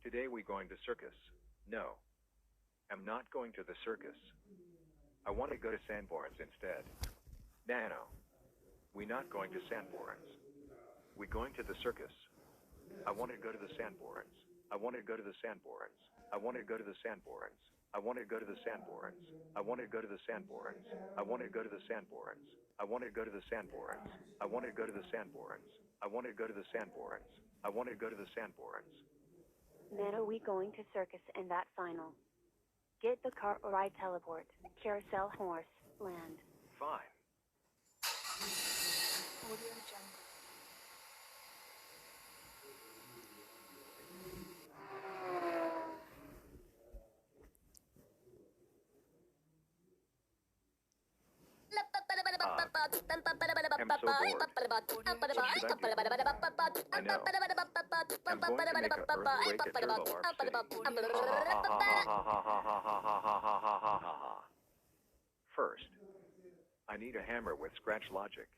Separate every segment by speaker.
Speaker 1: Today we going to circus. No, I'm not going to the circus. I want to go to Sanborns instead. Nano, we not going to Sanborns. We going to the circus. I want to go to the Sanborns. I want to go to the Sanborns. I want to go to the Sanborns. I want to go to the Sanborns. I want to go to the Sanborns. I want to go to the Sanborns. I want to go to the Sanborns. I want to go to the Sanborns. I want to go to the Sanborns. I want to go to the Sanborns.
Speaker 2: Nano, we going to circus and that final. Get the car or I teleport. Carousel horse, land.
Speaker 1: Fine. I'm so bored. What should I do? I know. I'm going to make an earthquake at Turbowarp City. First, I need a hammer with scratch logic.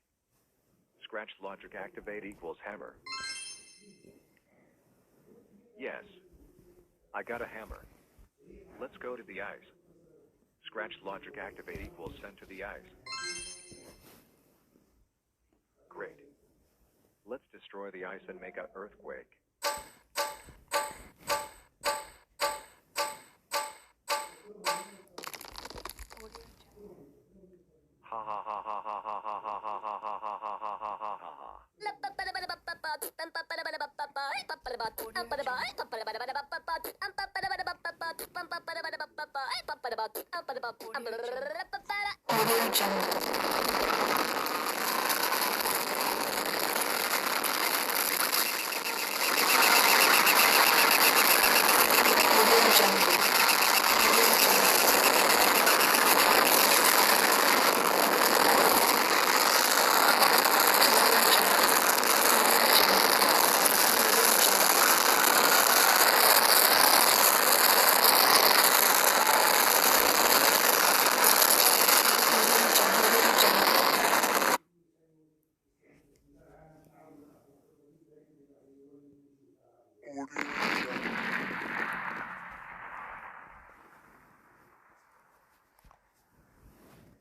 Speaker 1: Scratch logic activate equals hammer. Yes, I got a hammer. Let's go to the ice. Scratch logic activate equals send to the ice. Great. Let's destroy the ice and make an earthquake. Ha ha ha ha ha ha ha ha ha ha ha ha ha ha ha ha ha.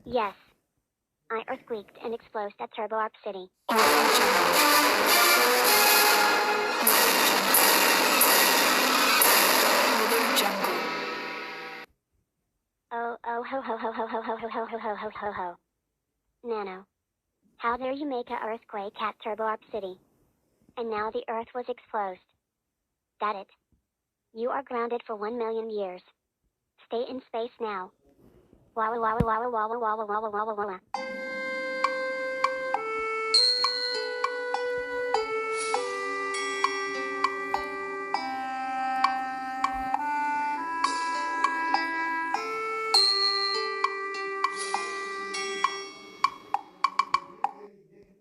Speaker 3: Yes. I earthquaked and exploded at Turbowarp City. Oh ho ho ho ho ho ho ho ho ho ho ho ho ho. Nano. How dare you make a earthquake at Turbowarp City? And now the earth was exposed. That it. You are grounded for 1 million years. Stay in space now. Walla walla walla walla walla walla walla walla.